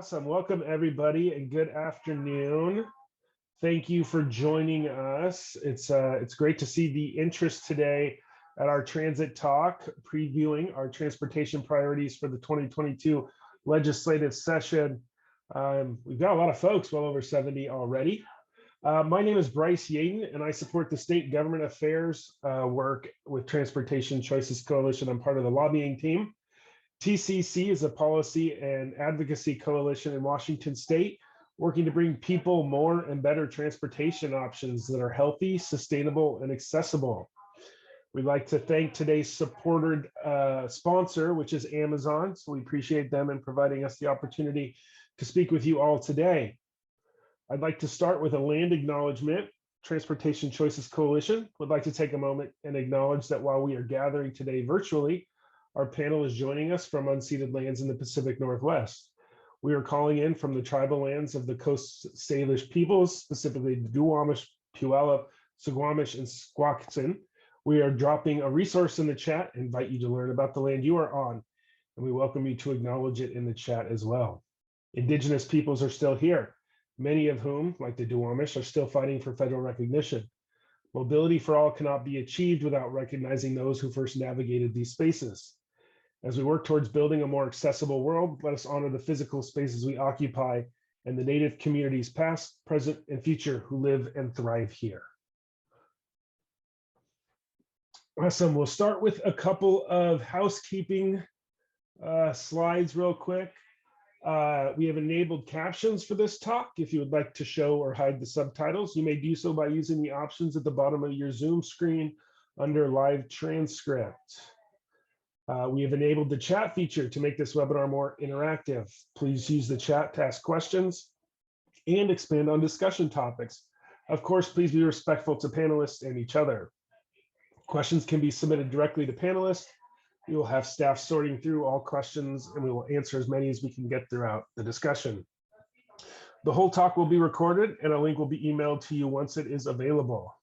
Awesome. Welcome, everybody, and good afternoon. Thank you for joining us. It's great to see the interest today at our transit talk, previewing our transportation priorities for the 2022 legislative session. We've got a lot of folks, well over 70 already. My name is Bryce Yaden, and I support the state government affairs work with Transportation Choices Coalition. I'm part of the lobbying team. TCC is a policy and advocacy coalition in Washington state, working to bring people more and better transportation options that are healthy, sustainable, and accessible. We'd like to thank today's supported sponsor, which is Amazon. So we appreciate them in providing us the opportunity to speak with you all today. I'd like to start with a land acknowledgement. Transportation Choices Coalition would like to take a moment and acknowledge that while we are gathering today virtually, our panel is joining us from unceded lands in the Pacific Northwest. We are calling in from the tribal lands of the Coast Salish peoples, specifically the Duwamish, Puyallup, Suquamish, and Squaxin. We are dropping a resource in the chat, invite you to learn about the land you are on, and we welcome you to acknowledge it in the chat as well. Indigenous peoples are still here, many of whom, like the Duwamish, are still fighting for federal recognition. Mobility for all cannot be achieved without recognizing those who first navigated these spaces. As we work towards building a more accessible world, let us honor the physical spaces we occupy and the Native communities past, present, and future who live and thrive here. Awesome. We'll start with a couple of housekeeping slides real quick. We have enabled captions for this talk. If you would like to show or hide the subtitles, you may do so by using the options at the bottom of your Zoom screen under live transcript. We have enabled the chat feature to make this webinar more interactive. Please use the chat to ask questions and expand on discussion topics. Of course, please be respectful to panelists and each other. Questions can be submitted directly to panelists. We will have staff sorting through all questions, and we will answer as many as we can get throughout the discussion. The whole talk will be recorded, and a link will be emailed to you once it is available.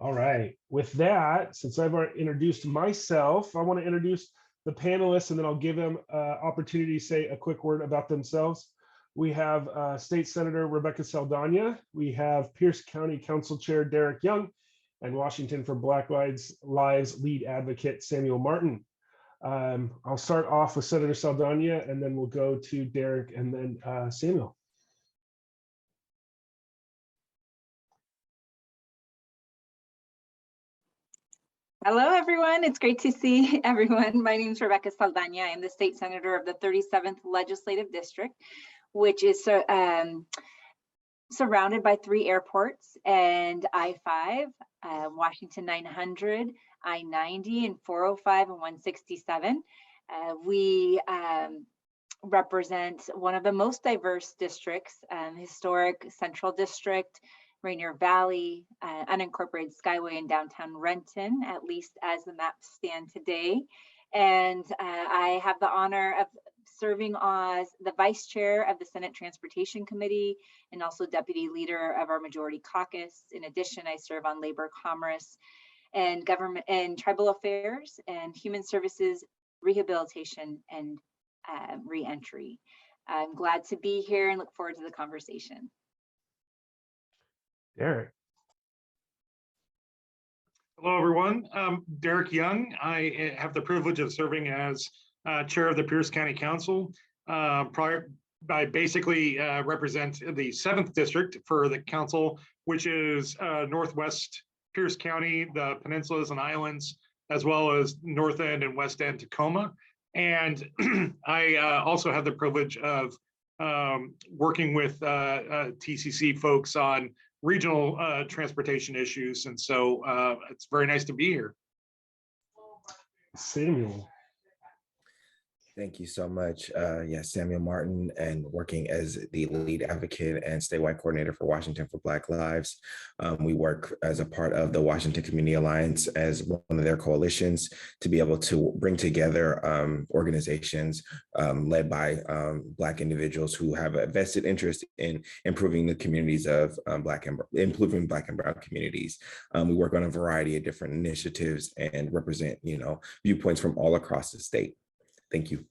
All right, with that, since I've already introduced myself, I want to introduce the panelists, and then I'll give them an opportunity to say a quick word about themselves. We have State Senator Rebecca Saldana. We have Pierce County Council Chair Derek Young, and Washington for Black Lives lead advocate Samuel Martin. I'll start off with Senator Saldana, and then we'll go to Derek and then Samuel. Hello, everyone. It's great to see everyone. My name is Rebecca Saldana. I'm the state senator of the 37th Legislative District, which is surrounded by 3 airports and I-5, Washington 900, I-90, and 405 and 167. We represent one of the most diverse districts, historic Central District, Rainier Valley, unincorporated Skyway, and downtown Renton, at least as the maps stand today. And I have the honor of serving as the vice chair of the Senate Transportation Committee and also deputy leader of our Majority Caucus. In addition, I serve on Labor, Commerce, and Government and Tribal Affairs and Human Services, Rehabilitation, and Reentry. I'm glad to be here and look forward to the conversation. Derek. Hello, everyone. Derek Young. I have the privilege of serving as chair of the Pierce County Council. I basically represent the 7th district for the council, which is Northwest Pierce County, the peninsulas and islands, as well as North End and West End Tacoma. And I also have the privilege of working with TCC folks on regional transportation issues. And so it's very nice to be here. Samuel. Thank you so much. Yes, Samuel Martin, and working as the lead advocate and statewide coordinator for Washington for Black Lives. We work as a part of the Washington Community Alliance as one of their coalitions to be able to bring together organizations led by Black individuals who have a vested interest in improving the communities of improving Black and Brown communities. We work on a variety of different initiatives and represent, viewpoints from all across the state. Thank you.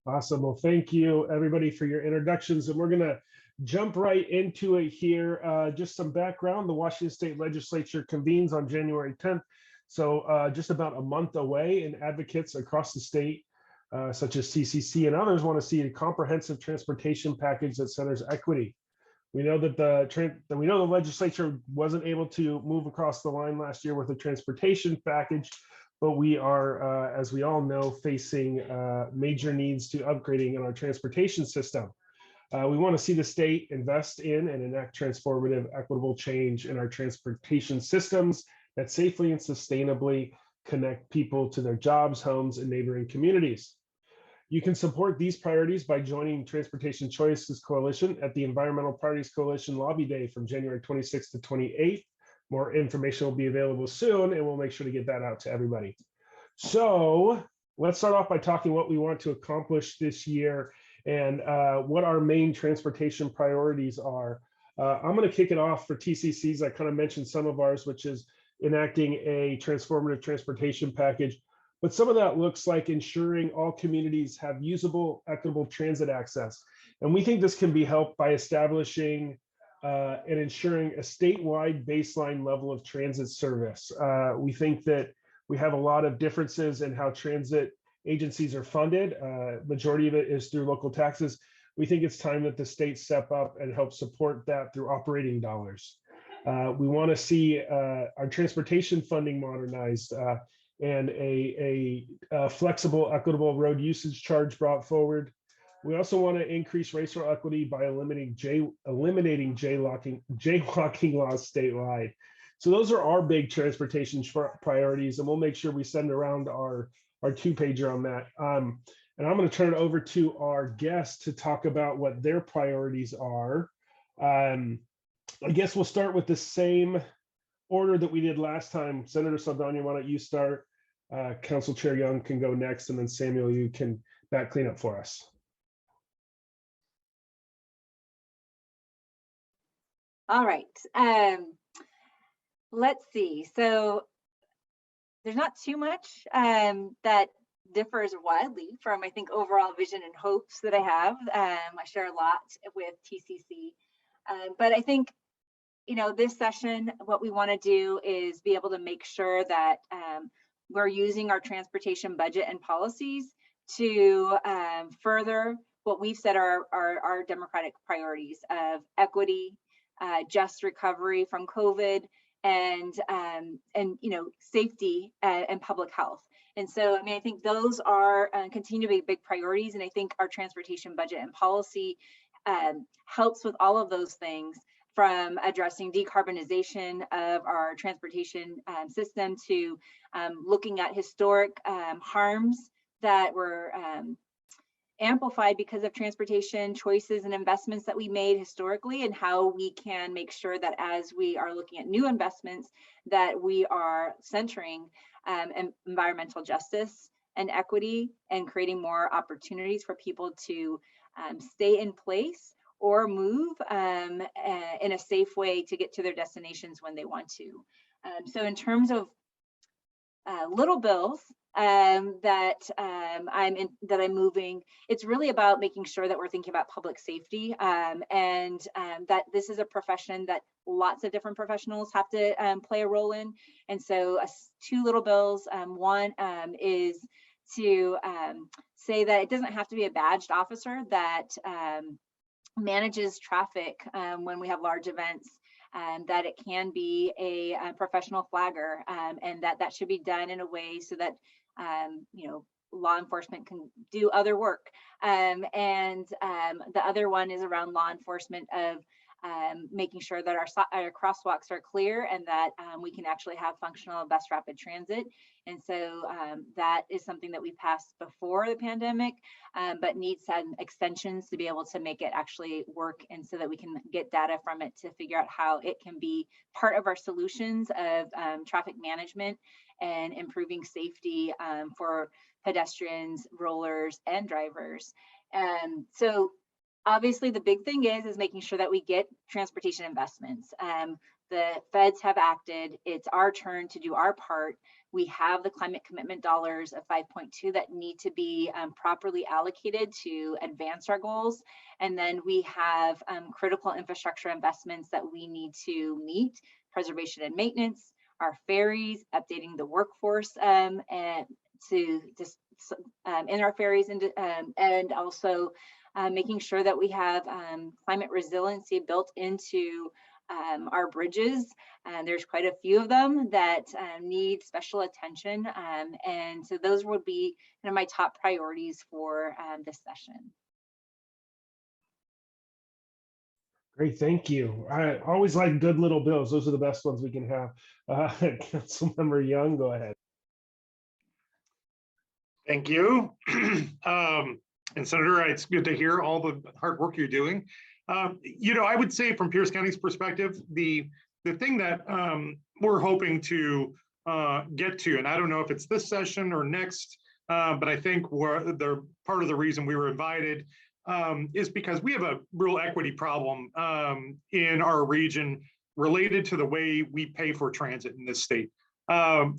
Awesome. Well, thank you everybody for your introductions, and we're going to jump right into it here. Just some background. The Washington State Legislature convenes on January 10th. So just about a month away, and advocates across the state, such as CCC and others, want to see a comprehensive transportation package that centers equity. We know that the legislature wasn't able to move across the line last year with a transportation package, but we are, as we all know, facing major needs to upgrading in our transportation system. We want to see the state invest in and enact transformative, equitable change in our transportation systems that safely and sustainably connect people to their jobs, homes, and neighboring communities. You can support these priorities by joining Transportation Choices Coalition at the Environmental Priorities Coalition Lobby Day from January 26th to 28th. More information will be available soon, and we'll make sure to get that out to everybody. So let's start off by talking what we want to accomplish this year and what our main transportation priorities are. I'm going to kick it off for TCCs. I kind of mentioned some of ours, which is enacting a transformative transportation package. But some of that looks like ensuring all communities have usable, equitable transit access. And we think this can be helped by establishing and ensuring a statewide baseline level of transit service. We think that we have a lot of differences in how transit agencies are funded. Majority of it is through local taxes. We think it's time that the state step up and help support that through operating dollars. We want to see our transportation funding modernized and a flexible, equitable road usage charge brought forward. We also want to increase racial equity by eliminating jaywalking laws statewide. So those are our big transportation priorities, and we'll make sure we send around our two-pager on that. And I'm going to turn it over to our guests to talk about what their priorities are. I guess we'll start with the same order that we did last time. Senator Saldana, why don't you start? Council Chair Young can go next, and then Samuel, you can back clean up for us. All right. Let's see. So there's not too much that differs widely from, I think, overall vision and hopes that I have. I share a lot with TCC, but I think, you know, this session, what we want to do is be able to make sure that we're using our transportation budget and policies to further what we've said are our democratic priorities of equity, just recovery from COVID, and you know, safety and public health. And so, I mean, I think those are continue to be big priorities, and I think our transportation budget and policy helps with all of those things, from addressing decarbonization of our transportation system to looking at historic harms that were amplified because of transportation choices and investments that we made historically, and how we can make sure that as we are looking at new investments, that we are centering environmental justice and equity and creating more opportunities for people to stay in place or move in a safe way to get to their destinations when they want to. So in terms of little bills that I'm moving, it's really about making sure that we're thinking about public safety, and that this is a profession that lots of different professionals have to play a role in. And so two little bills. One is to say that it doesn't have to be a badged officer that manages traffic when we have large events, that it can be a professional flagger, and that should be done in a way so that you know, law enforcement can do other work. And the other one is around law enforcement of making sure that our crosswalks are clear, and that we can actually have functional bus rapid transit. And so that is something that we passed before the pandemic, but needs some extensions to be able to make it actually work, and so that we can get data from it to figure out how it can be part of our solutions of traffic management and improving safety for pedestrians, rollers, and drivers. So obviously the big thing is making sure that we get transportation investments. The feds have acted. It's our turn to do our part. We have the climate commitment dollars of 5.2 that need to be properly allocated to advance our goals. And then we have critical infrastructure investments that we need to meet: preservation and maintenance, our ferries, updating the workforce and to just in our ferries, and also making sure that we have climate resiliency built into our bridges. There's quite a few of them that need special attention. And so those would be kind of my top priorities for this session. Great, thank you. I always like good little bills. Those are the best ones we can have. Councilmember Young, go ahead. Thank you. And Senator, it's good to hear all the hard work you're doing. I would say from Pierce County's perspective, the thing that we're hoping to get to, and I don't know if it's this session or next, but I think the part of the reason we were invited is because we have a real equity problem in our region related to the way we pay for transit in this state. I've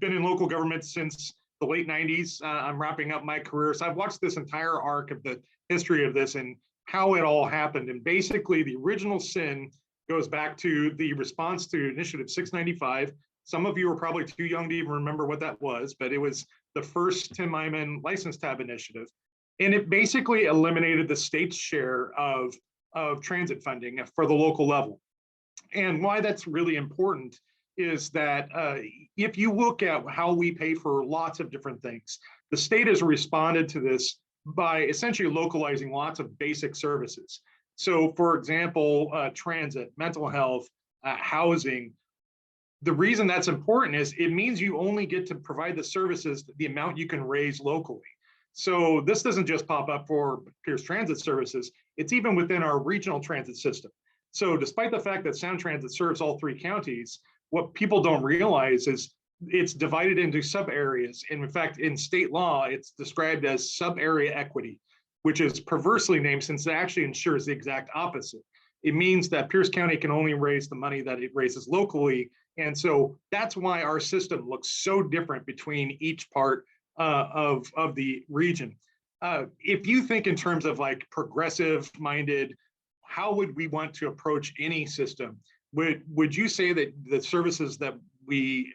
been in local government since the late 90s. I'm wrapping up my career. So I've watched this entire arc of the history of this and how it all happened. And basically the original sin goes back to the response to Initiative 695. Some of you are probably too young to even remember what that was, but it was the first Tim Eyman license tab initiative. And it basically eliminated the state's share of transit funding for the local level. And why that's really important is that if you look at how we pay for lots of different things, the state has responded to this by essentially localizing lots of basic services. So for example, transit, mental health, housing. The reason that's important is it means you only get to provide the services the amount you can raise locally. So this doesn't just pop up for Pierce Transit Services, it's even within our regional transit system. So despite the fact that Sound Transit serves all 3 counties, what people don't realize is it's divided into sub areas. And in fact, in state law, it's described as sub area equity, which is perversely named since it actually ensures the exact opposite. It means that Pierce County can only raise the money that it raises locally. And so that's why our system looks so different between each part of the region. If you think in terms of like progressive minded, how would we want to approach any system? Would you say that the services that we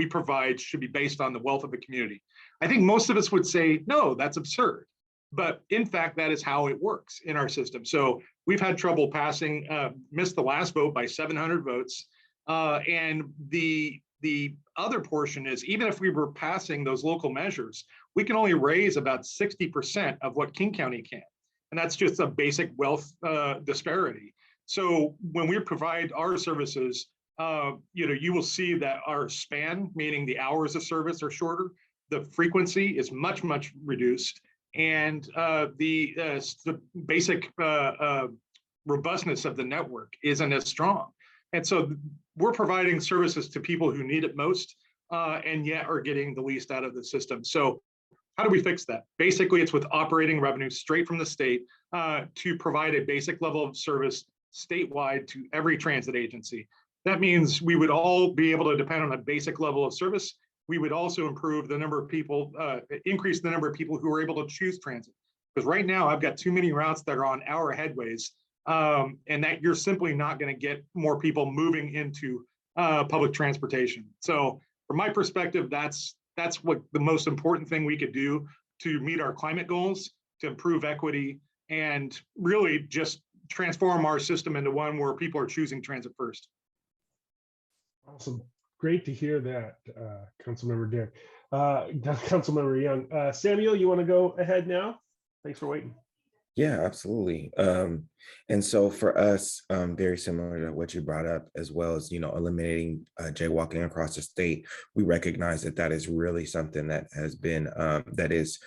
provide should be based on the wealth of the community? I think most of us would say, no, that's absurd. But in fact, that is how it works in our system. So we've had trouble passing, missed the last vote by 700 votes. And the other portion is, even if we were passing those local measures, we can only raise about 60% of what King County can. And that's just a basic wealth disparity. So when we provide our services, you will see that our span, meaning the hours of service, are shorter. The frequency is much, much reduced. And the basic robustness of the network isn't as strong. And so we're providing services to people who need it most, and yet are getting the least out of the system. So how do we fix that? Basically, it's with operating revenue straight from the state to provide a basic level of service statewide to every transit agency. That means we would all be able to depend on a basic level of service. We would also improve the number of people, increase the number of people who are able to choose transit. Because right now I've got too many routes that are on hour headways, and that you're simply not going to get more people moving into public transportation. So from my perspective, that's what the most important thing we could do to meet our climate goals, to improve equity, and really just transform our system into one where people are choosing transit first. Awesome. Great to hear that, Councilmember Derek. Councilmember Young. Samuel, you want to go ahead now? Thanks for waiting. Yeah, absolutely. And so for us, very similar to what you brought up, as well as, eliminating jaywalking across the state, we recognize that that is really something that has been, that is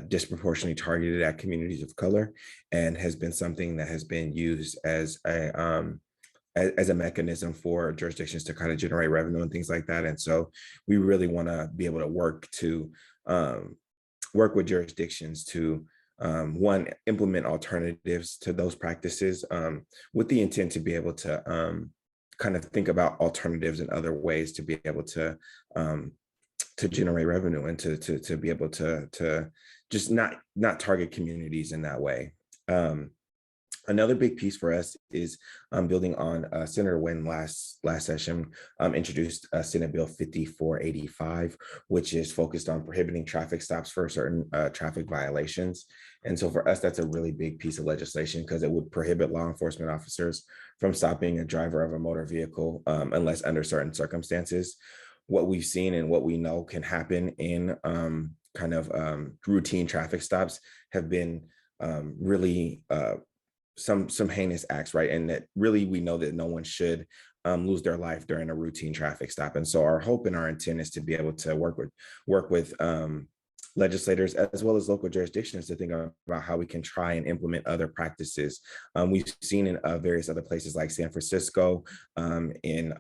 disproportionately targeted at communities of color, and has been something that has been used as a mechanism for jurisdictions to kind of generate revenue and things like that. And so we really want to be able to work with jurisdictions to one, implement alternatives to those practices with the intent to be able to kind of think about alternatives and other ways to be able to generate revenue and to be able to just not target communities in that way. Another big piece for us is building on Senator Nguyen last session introduced Senate Bill 5485, which is focused on prohibiting traffic stops for certain traffic violations. And so for us, that's a really big piece of legislation because it would prohibit law enforcement officers from stopping a driver of a motor vehicle unless under certain circumstances. What we've seen and what we know can happen in routine traffic stops have been really some heinous acts, right? And that really we know that no one should lose their life during a routine traffic stop. And so our hope and our intent is to be able to work with legislators as well as local jurisdictions to think about how we can try and implement other practices. We've seen in various other places like San Francisco, in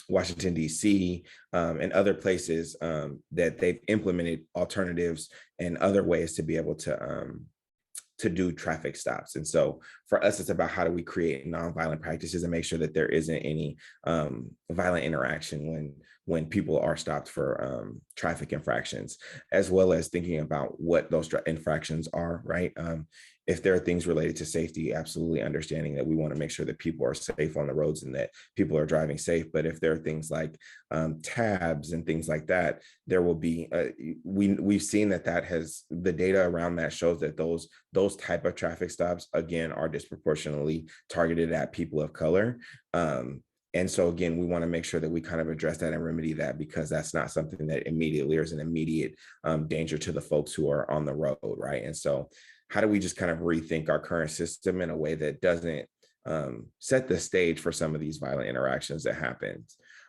Washington, D.C., and other places that they've implemented alternatives and other ways to be able to do traffic stops. And so for us, it's about how do we create nonviolent practices and make sure that there isn't any violent interaction when people are stopped for traffic infractions, as well as thinking about what those infractions are, right? If there are things related to safety, absolutely understanding that we want to make sure that people are safe on the roads and that people are driving safe. But if there are things like tabs and things like that, there will be, we've seen that has, the data around that shows that those type of traffic stops, again, are disproportionately targeted at people of color. And so again, we want to make sure that we kind of address that and remedy that, because that's not something that immediately is an immediate danger to the folks who are on the road, right? And so how do we just kind of rethink our current system in a way that doesn't set the stage for some of these violent interactions that happen?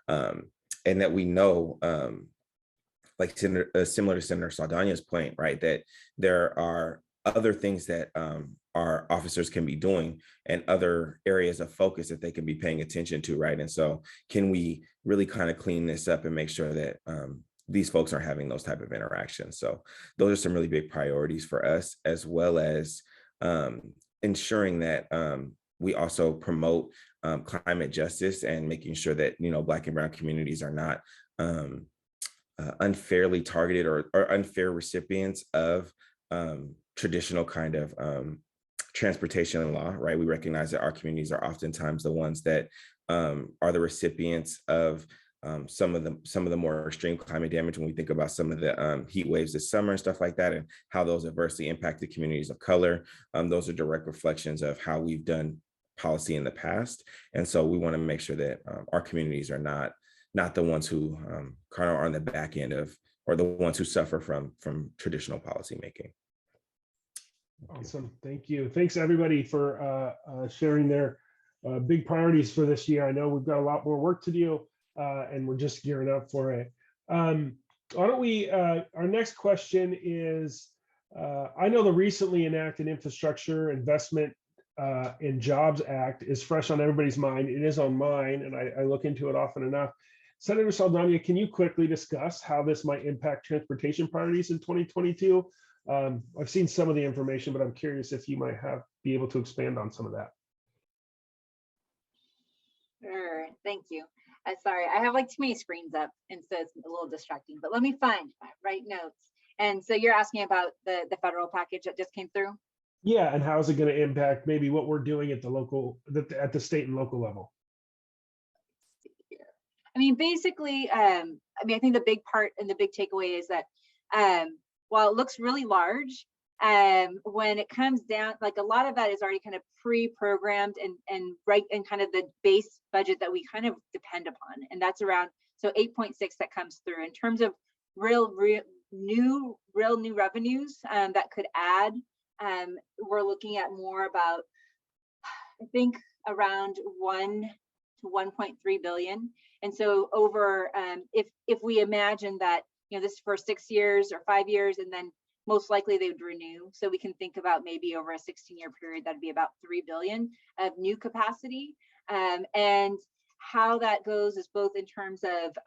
And that we know, like similar to Senator Saldana's point, right, that there are other things that our officers can be doing and other areas of focus that they can be paying attention to, right? And so can we really kind of clean this up and make sure that these folks are having those type of interactions? So those are some really big priorities for us, as well as ensuring that we also promote climate justice and making sure that, Black and Brown communities are not unfairly targeted or unfair recipients of traditional kind of transportation law, right? We recognize that our communities are oftentimes the ones that are the recipients of some of the more extreme climate damage when we think about some of the heat waves this summer and stuff like that, and how those adversely impacted communities of color. Those are direct reflections of how we've done policy in the past. And so we want to make sure that our communities are not the ones who kind of are on the back end of, or the ones who suffer from traditional policymaking. Awesome. Thank you. Thanks everybody for sharing their big priorities for this year. I know we've got a lot more work to do and we're just gearing up for it. Why don't we, our next question is, I know the recently enacted Infrastructure Investment and Jobs Act is fresh on everybody's mind. It is on mine, and I look into it often enough. Senator Saldana, can you quickly discuss how this might impact transportation priorities in 2022? I've seen some of the information, but I'm curious if you might be able to expand on some of that. Sure, thank you. Sorry, I have like too many screens up, and so it's a little distracting, but let me find my right notes. And so you're asking about the federal package that just came through? Yeah, and how is it going to impact maybe what we're doing at the state and local level? I mean, basically, I think the big part and the big takeaway is that while it looks really large, when it comes down, like a lot of that is already kind of pre-programmed and right in kind of the base budget that we kind of depend upon, and that's around 8.6 that comes through in terms of real new revenues that could add. We're looking at more about, I think, around 1 to 1.3 billion. And so over, if we imagine that, this is for 6 years or 5 years, and then most likely they would renew. So we can think about maybe over a 16-year period, that'd be about 3 billion of new capacity. And how that goes is both in terms of,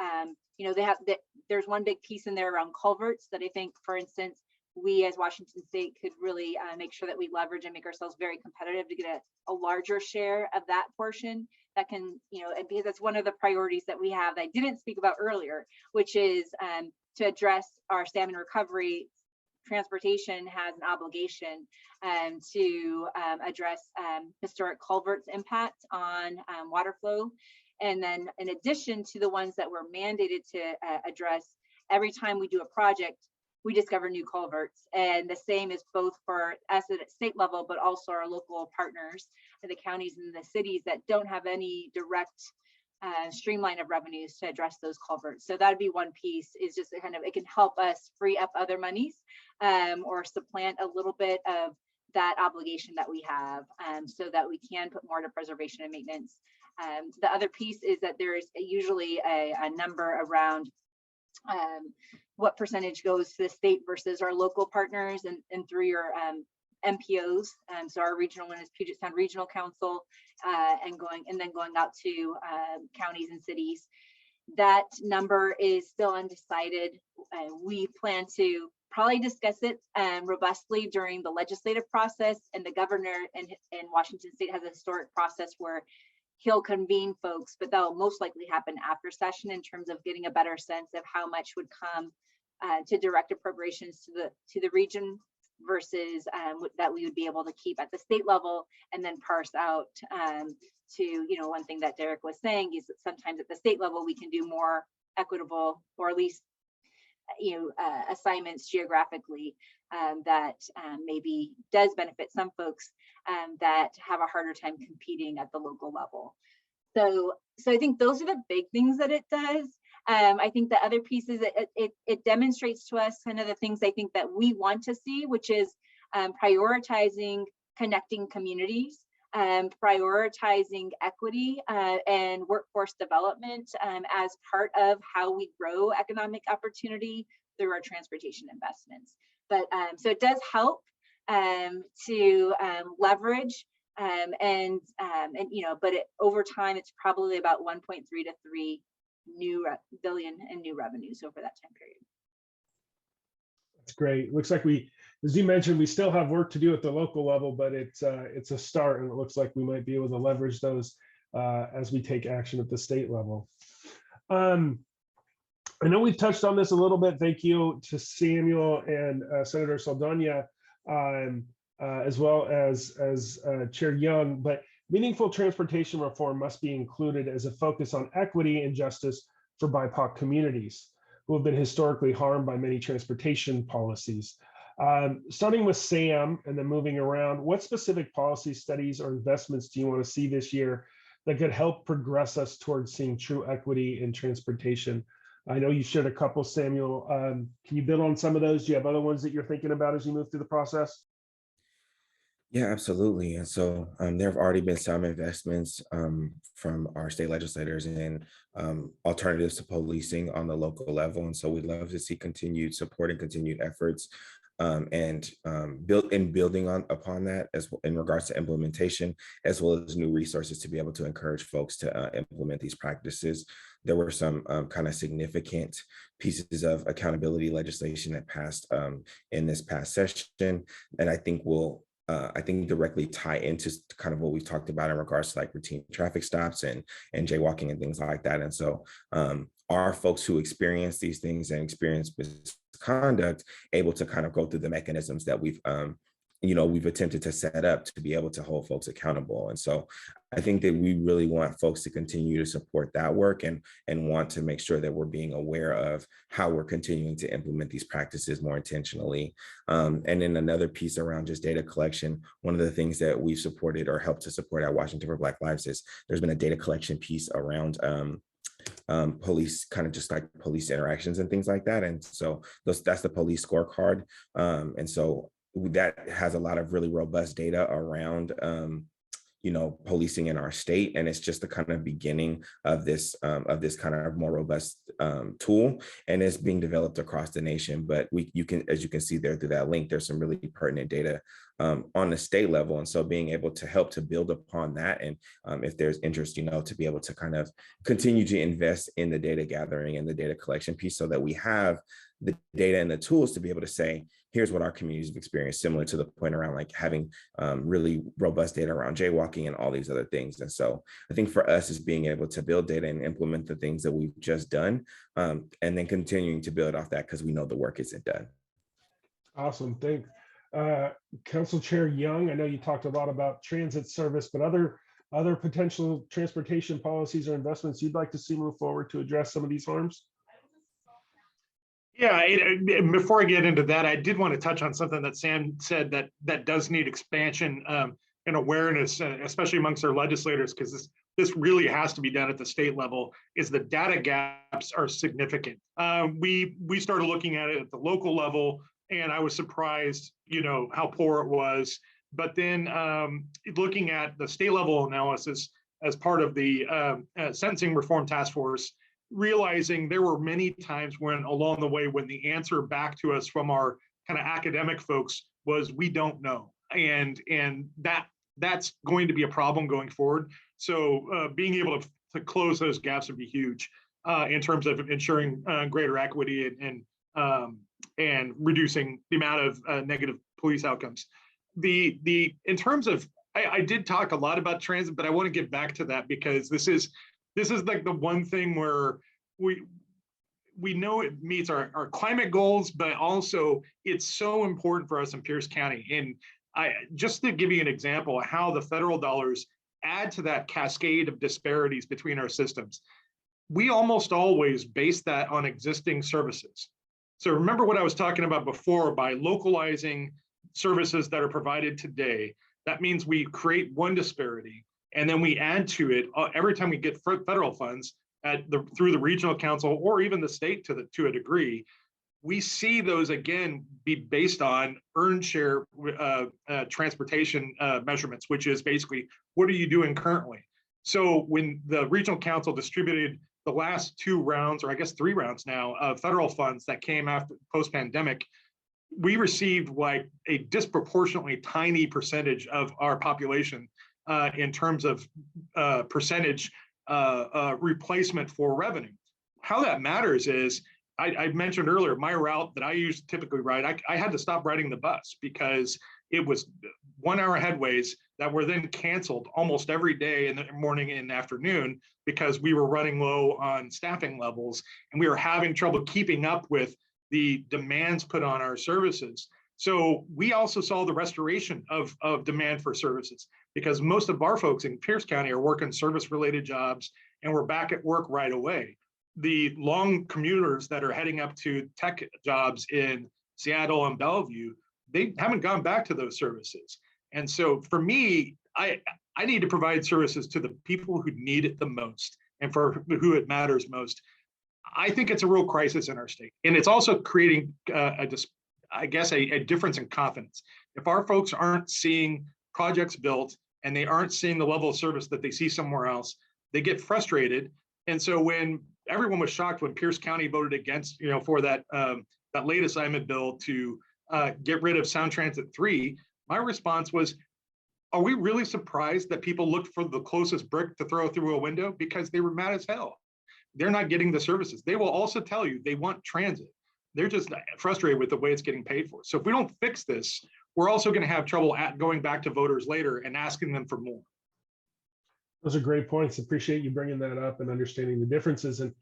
there's one big piece in there around culverts that I think, for instance, we as Washington State could really make sure that we leverage and make ourselves very competitive to get a larger share of that portion that can, and because that's one of the priorities that we have that I didn't speak about earlier, which is to address our salmon recovery. Transportation has an obligation to address historic culverts impact on water flow. And then in addition to the ones that we're mandated to address, every time we do a project, we discover new culverts. And the same is both for us at state level, but also our local partners, the counties and the cities that don't have any direct streamline of revenues to address those culverts. So that'd be one piece, is just kind of, it can help us free up other monies or supplant a little bit of that obligation that we have, so that we can put more to preservation and maintenance. The other piece is that there is usually a number around what percentage goes to the state versus our local partners, and through your MPOs. So our regional one is Puget Sound Regional Council, and then going out to counties and cities. That number is still undecided. We plan to probably discuss it robustly during the legislative process, and the governor in Washington State has a historic process where he'll convene folks, but that'll most likely happen after session in terms of getting a better sense of how much would come to direct appropriations to the region versus that we would be able to keep at the state level, and then parse out to, one thing that Derek was saying is that sometimes at the state level we can do more equitable, or at least assignments geographically that maybe does benefit some folks that have a harder time competing at the local level. So I think those are the big things that it does. I think the other piece is it demonstrates to us kind of the things I think that we want to see, which is prioritizing connecting communities, prioritizing equity and workforce development as part of how we grow economic opportunity through our transportation investments. But so it does help to leverage but over time it's probably about 1.3 to 3 billion in new revenues over that time period. That's great. Looks like as you mentioned, we still have work to do at the local level, but it's a start, and it looks like we might be able to leverage those as we take action at the state level. I know we've touched on this a little bit. Thank you to Samuel and Senator Saldana, as well as Chair Young, but meaningful transportation reform must be included as a focus on equity and justice for BIPOC communities who have been historically harmed by many transportation policies. Starting with Sam and then moving around, what specific policy studies or investments do you want to see this year that could help progress us towards seeing true equity in transportation? I know you shared a couple, Samuel. Can you build on some of those? Do you have other ones that you're thinking about as you move through the process? Yeah, absolutely. And so there have already been some investments from our state legislators in alternatives to policing on the local level. And so we'd love to see continued support and continued efforts building upon that as in regards to implementation, as well as new resources to be able to encourage folks to implement these practices. There were some kind of significant pieces of accountability legislation that passed in this past session, and I think directly tie into kind of what we've talked about in regards to like routine traffic stops and jaywalking and things like that. And so are folks who experience these things and experience misconduct able to kind of go through the mechanisms that we've attempted to set up to be able to hold folks accountable. And so I think that we really want folks to continue to support that work and want to make sure that we're being aware of how we're continuing to implement these practices more intentionally. And then another piece around just data collection, one of the things that we've supported or helped to support at Washington for Black Lives is there's been a data collection piece around police, kind of just like police interactions and things like that. And so that's the police scorecard. And so that has a lot of really robust data around policing in our state, and it's just the kind of beginning of this kind of more robust tool, and it's being developed across the nation. But you can, as you can see there through that link, there's some really pertinent data on the state level, and so being able to help to build upon that, and if there's interest, to be able to kind of continue to invest in the data gathering and the data collection piece, so that we have the data and the tools to be able to say, here's what our communities have experienced, similar to the point around like having really robust data around jaywalking and all these other things. And so I think for us is being able to build data and implement the things that we've just done, and then continuing to build off that because we know the work isn't done. Awesome, thanks. Council Chair Young, I know you talked a lot about transit service, but other potential transportation policies or investments you'd like to see move forward to address some of these harms? Yeah, before I get into that, I did want to touch on something that Sam said that does need expansion and awareness, especially amongst our legislators, because this really has to be done at the state level, is the data gaps are significant. We started looking at it at the local level, and I was surprised, how poor it was. But then looking at the state level analysis as part of the Sentencing Reform Task Force, realizing there were many times when along the way when the answer back to us from our kind of academic folks was we don't know, and that's going to be a problem going forward. So being able to close those gaps would be huge in terms of ensuring greater equity and reducing the amount of negative police outcomes. In terms of, I did talk a lot about transit, but I want to get back to that because this is like the one thing where we know it meets our climate goals, but also it's so important for us in Pierce County. And just to give you an example of how the federal dollars add to that cascade of disparities between our systems, we almost always base that on existing services. So remember what I was talking about before, by localizing services that are provided today, that means we create one disparity, and then we add to it every time we get federal funds through the regional council or even the state to a degree. We see those again be based on earned share transportation measurements, which is basically what are you doing currently. So when the regional council distributed the last 2 rounds, or I guess 3 rounds now, of federal funds that came after post-pandemic, we received like a disproportionately tiny percentage of our population in terms of percentage replacement for revenue. How that matters is, I mentioned earlier, my route that I used to typically ride, I had to stop riding the bus because it was 1 hour headways that were then canceled almost every day in the morning and afternoon because we were running low on staffing levels and we were having trouble keeping up with the demands put on our services. So we also saw the restoration of demand for services because most of our folks in Pierce County are working service-related jobs and we're back at work right away. The long commuters that are heading up to tech jobs in Seattle and Bellevue, they haven't gone back to those services. And so for me, I need to provide services to the people who need it the most and for who it matters most. I think it's a real crisis in our state. And it's also creating, a difference in confidence. If our folks aren't seeing projects built and they aren't seeing the level of service that they see somewhere else, they get frustrated. And so when everyone was shocked when Pierce County voted against, for that late assignment bill to get rid of Sound Transit 3, my response was, are we really surprised that people looked for the closest brick to throw through a window? Because they were mad as hell. They're not getting the services. They will also tell you they want transit. They're just frustrated with the way it's getting paid for. So if we don't fix this, we're also going to have trouble going back to voters later and asking them for more. Those are great points. Appreciate you bringing that up and understanding the differences and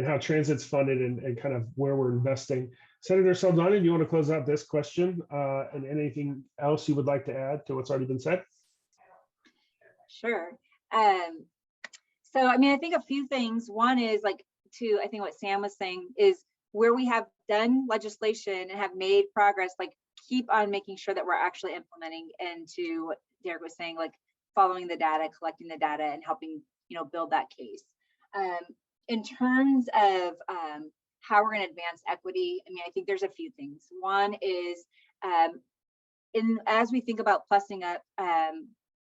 how transit's funded and kind of where we're investing. Senator Saldana, do you want to close out this question and anything else you would like to add to what's already been said? Sure. So, I think a few things. One is I think what Sam was saying is where we have done legislation and have made progress, keep on making sure that we're actually implementing, and to what Derek was saying, following the data, collecting the data, and helping, build that case. In terms of how we're going to advance equity, I think there's a few things. One is as we think about plussing up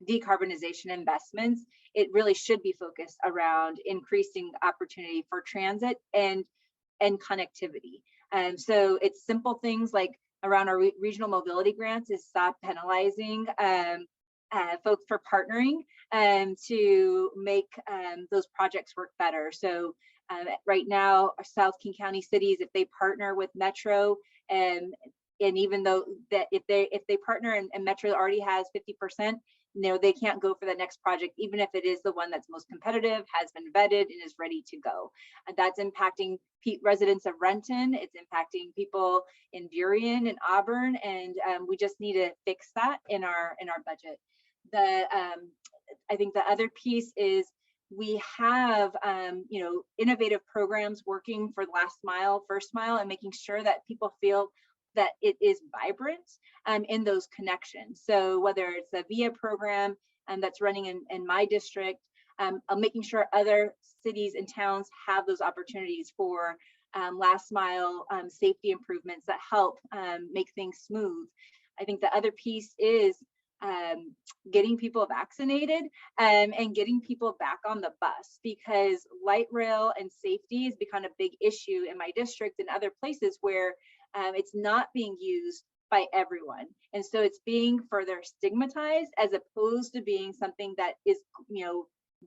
decarbonization investments, it really should be focused around increasing opportunity for transit and connectivity. So it's simple things like around our regional mobility grants is stop penalizing folks for partnering to make those projects work better. So right now, South King County cities, if they partner with Metro, And even though that if they partner and Metro already has 50%, they can't go for the next project, even if it is the one that's most competitive, has been vetted, and is ready to go. And that's impacting residents of Renton. It's impacting people in Burien and Auburn, and we just need to fix that in our budget. I think the other piece is we have innovative programs working for last mile, first mile, and making sure that people feel that it is vibrant in those connections. So whether it's a VIA program that's running in my district, making sure other cities and towns have those opportunities for last mile safety improvements that help make things smooth. I think the other piece is getting people vaccinated and getting people back on the bus, because light rail and safety has become a big issue in my district and other places where it's not being used by everyone. And so it's being further stigmatized as opposed to being something that is,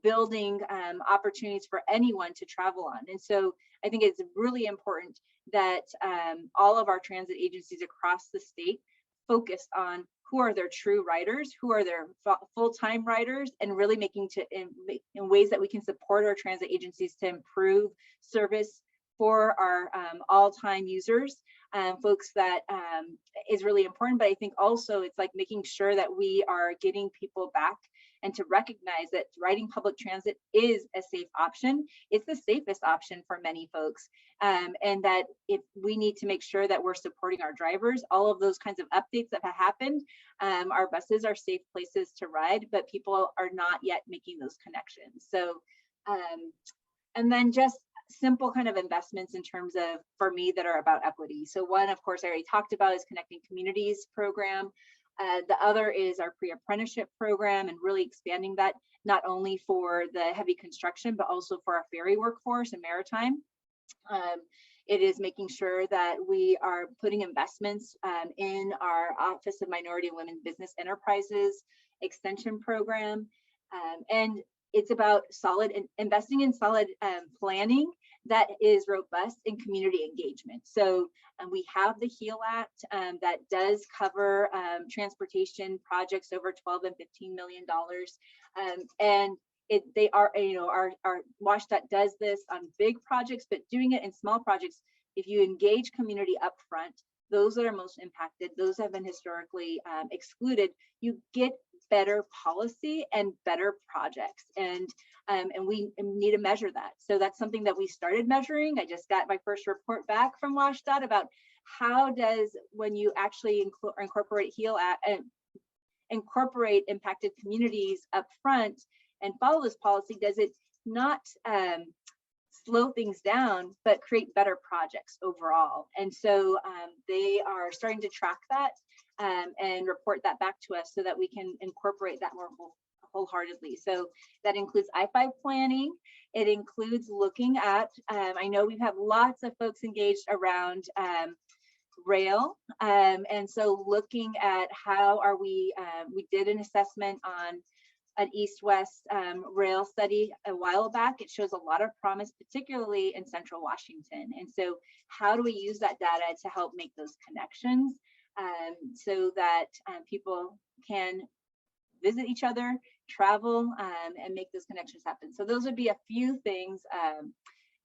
building opportunities for anyone to travel on. And so I think it's really important that all of our transit agencies across the state focus on who are their true riders, who are their full-time riders, and really making in ways that we can support our transit agencies to improve service for our all-time users, folks that is really important. But I think also it's like making sure that we are getting people back and to recognize that riding public transit is a safe option. It's the safest option for many folks. And that if we need to make sure that we're supporting our drivers, all of those kinds of updates that have happened, our buses are safe places to ride, but people are not yet making those connections. So, and then just simple kind of investments in terms of, for me, that are about equity. So one, of course, I already talked about is Connecting Communities program. The other is our pre-apprenticeship program and really expanding that, not only for the heavy construction, but also for our ferry workforce and maritime. It is making sure that we are putting investments in our Office of Minority and Women Business Enterprises extension program. And it's about investing in solid planning that is robust in community engagement. So we have the HEAL Act that does cover transportation projects over $12 and $15 million. And they are, our WashDOT does this on big projects, but doing it in small projects, if you engage community upfront, those that are most impacted, those have been historically excluded, you get better policy and better projects. And we need to measure that. So that's something that we started measuring. I just got my first report back from WashDOT about how does, when you actually incorporate HEAL Act and incorporate impacted communities up front and follow this policy, does it not slow things down, but create better projects overall? And so they are starting to track that and report that back to us so that we can incorporate that more wholeheartedly. So that includes I-5 planning. It includes looking at, I know we have lots of folks engaged around rail. And so looking at how are we did an assessment on an east-west rail study a while back. It shows a lot of promise, particularly in central Washington. And so how do we use that data to help make those connections so that people can visit each other, travel, and make those connections happen? So those would be a few things.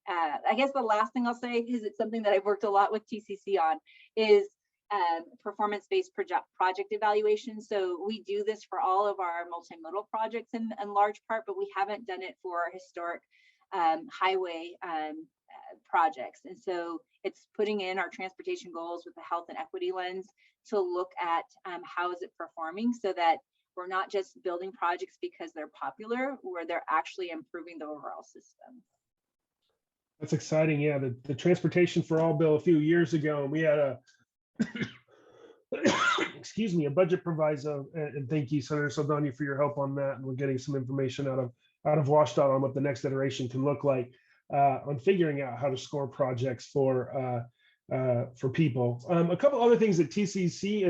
I guess the last thing I'll say, because it's something that I've worked a lot with TCC on, is performance-based project evaluation. So we do this for all of our multimodal projects in large part, but we haven't done it for historic highway projects. And so it's putting in our transportation goals with the health and equity lens to look at how is it performing, so that we're not just building projects because they're popular, where they're actually improving the overall system. That's exciting. Yeah, the Transportation for All bill a few years ago, and we had a excuse me, a budget proviso, and thank you, Senator Saldana, for your help on that. And we're getting some information out of WashDOT on what the next iteration can look like on figuring out how to score projects for people. A couple other things that TCC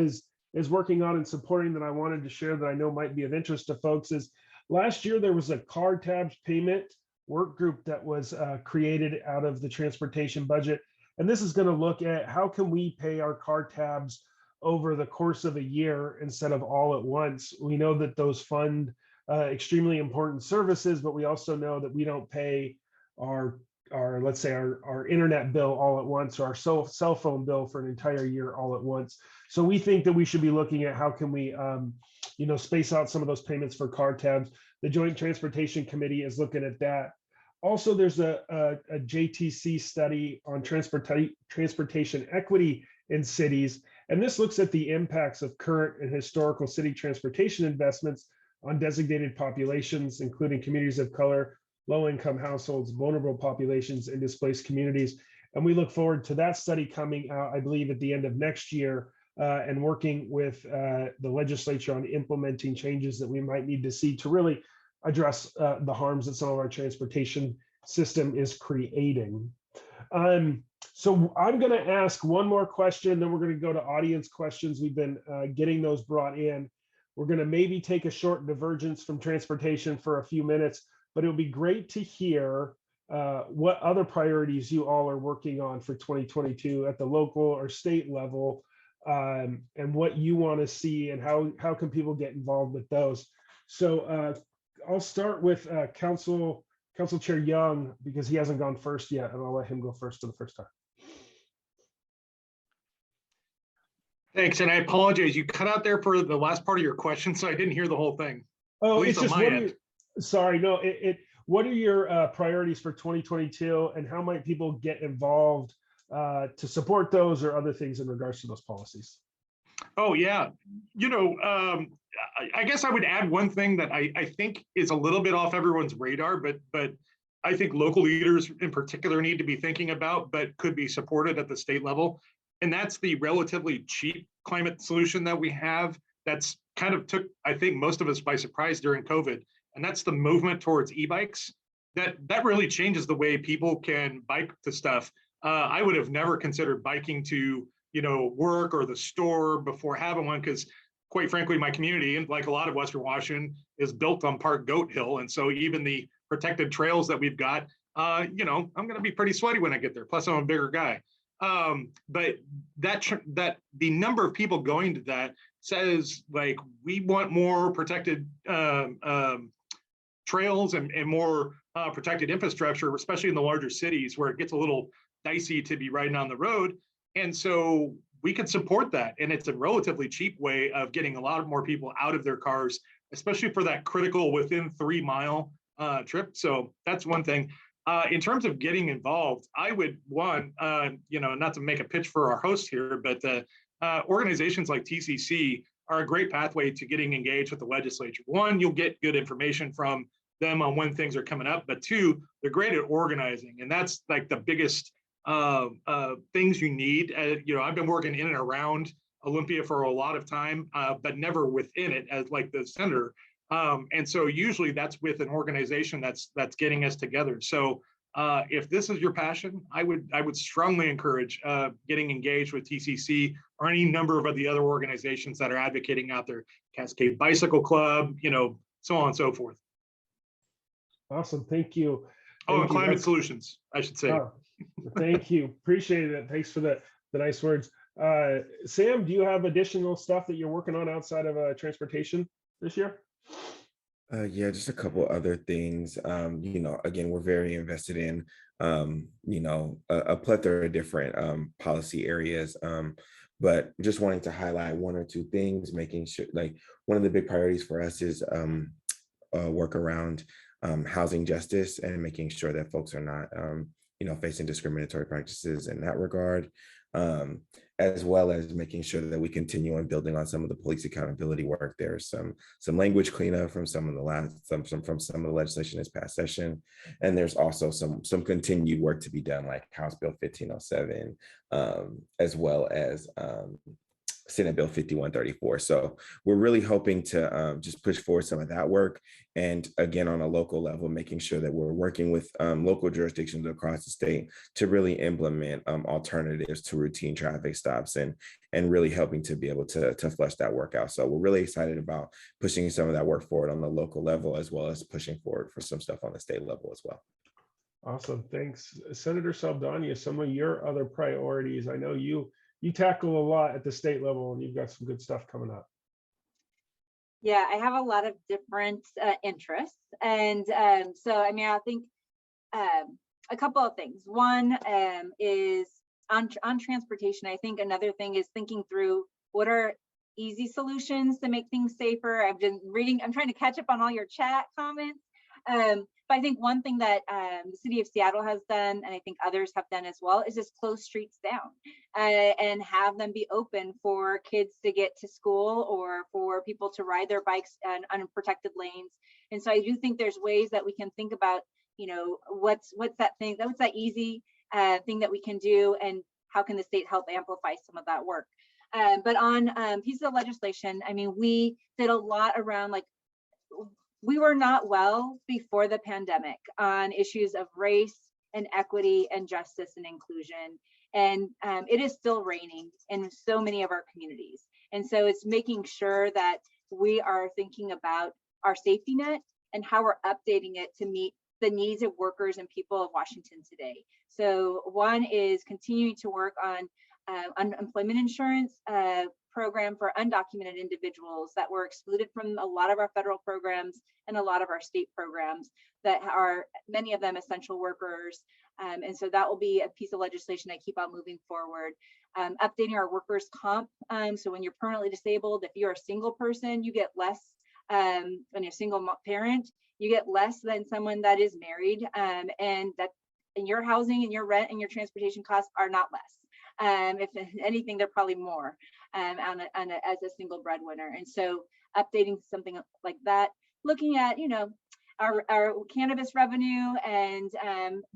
is working on and supporting that I wanted to share that I know might be of interest to folks is, last year there was a card tabs payment work group that was created out of the transportation budget And this is going to look at how can we pay our car tabs over the course of a year instead of all at once. We know that those fund extremely important services, but we also know that we don't pay our let's say our internet bill all at once, or our cell phone bill for an entire year all at once. So we think that we should be looking at how can we space out some of those payments for car tabs. The Joint Transportation Committee is looking at that. Also, there's a JTC study on transportation equity in cities, and this looks at the impacts of current and historical city transportation investments on designated populations, including communities of color, low-income households, vulnerable populations, and displaced communities. And we look forward to that study coming out, I believe, at the end of next year, and working with the legislature on implementing changes that we might need to see to really address the harms that some of our transportation system is creating. So I'm going to ask one more question, then we're going to go to audience questions. We've been getting those brought in. We're going to maybe take a short divergence from transportation for a few minutes, but it would be great to hear what other priorities you all are working on for 2022 at the local or state level, and what you want to see and how can people get involved with those. So I'll start with Council Chair Young, because he hasn't gone first yet, and I'll let him go first for the first time. Thanks, and I apologize. You cut out there for the last part of your question, so I didn't hear the whole thing. Oh, it's just sorry, no. What are your priorities for 2022, and how might people get involved to support those or other things in regards to those policies? Oh yeah, I guess I would add one thing that I think is a little bit off everyone's radar, but I think local leaders in particular need to be thinking about, but could be supported at the state level. And that's the relatively cheap climate solution that we have that's kind of took, I think, most of us by surprise during COVID. And that's the movement towards e-bikes. That really changes the way people can bike to stuff. I would have never considered biking to work or the store before having one, because quite frankly, my community, and like a lot of Western Washington, is built on Park Goat Hill. And so even the protected trails that we've got, I'm going to be pretty sweaty when I get there. Plus I'm a bigger guy. But that the number of people going to that says, like, we want more protected trails and more protected infrastructure, especially in the larger cities where it gets a little dicey to be riding on the road. And so we can support that. And it's a relatively cheap way of getting a lot more people out of their cars, especially for that critical within 3 mile trip. So that's one thing. In terms of getting involved, I would not to make a pitch for our host here, but organizations like TCC are a great pathway to getting engaged with the legislature. One, you'll get good information from them on when things are coming up, but two, they're great at organizing. And that's like the biggest things you need. I've been working in and around Olympia for a lot of time, but never within it as like the senator. And so usually that's with an organization that's getting us together. So if this is your passion, I would strongly encourage getting engaged with TCC or any number of the other organizations that are advocating out there, Cascade Bicycle Club, so on and so forth. Awesome, thank you. And Climate Solutions, I should say. Thank you, appreciate it. Thanks for the nice words. Sam, do you have additional stuff that you're working on outside of transportation this year? Yeah, just a couple other things. Again, we're very invested in, a plethora of different policy areas. But just wanting to highlight one or two things, making sure, like, one of the big priorities for us is work around housing justice and making sure that folks are not, facing discriminatory practices in that regard. As well as making sure that we continue on building on some of the police accountability work. There's some language cleanup from some of the legislation this past session, and there's also some continued work to be done, like House Bill 1507, as well as Senate Bill 5134. So we're really hoping to just push forward some of that work. And again, on a local level, making sure that we're working with local jurisdictions across the state to really implement alternatives to routine traffic stops and really helping to be able to flesh that work out. So we're really excited about pushing some of that work forward on the local level, as well as pushing forward for some stuff on the state level as well. Awesome. Thanks. Senator Saldana, some of your other priorities. I know you tackle a lot at the state level and you've got some good stuff coming up. Yeah, I have a lot of different interests. And so, I mean, I think a couple of things. One is on transportation. I think another thing is thinking through what are easy solutions to make things safer. I've been reading, I'm trying to catch up on all your chat comments. But I think one thing that the city of Seattle has done, and I think others have done as well, is just close streets down and have them be open for kids to get to school or for people to ride their bikes on unprotected lanes. And so I do think there's ways that we can think about, you know, what's that thing, what's that easy thing that we can do, and how can the state help amplify some of that work. But on pieces of legislation, I mean, we did a lot around, like, we were not well before the pandemic on issues of race and equity and justice and inclusion. And it is still reigning in so many of our communities. And so it's making sure that we are thinking about our safety net and how we're updating it to meet the needs of workers and people of Washington today. So one is continuing to work on unemployment insurance program for undocumented individuals that were excluded from a lot of our federal programs and a lot of our state programs that are, many of them, essential workers. And so that will be a piece of legislation I keep on moving forward. Updating our workers' comp. So when you're permanently disabled, if you're a single person, you get less, when you're a single parent, you get less than someone that is married, and that in your housing and your rent and your transportation costs are not less. If anything, they're probably more as a single breadwinner. And so updating something like that, looking at, you know, our cannabis revenue and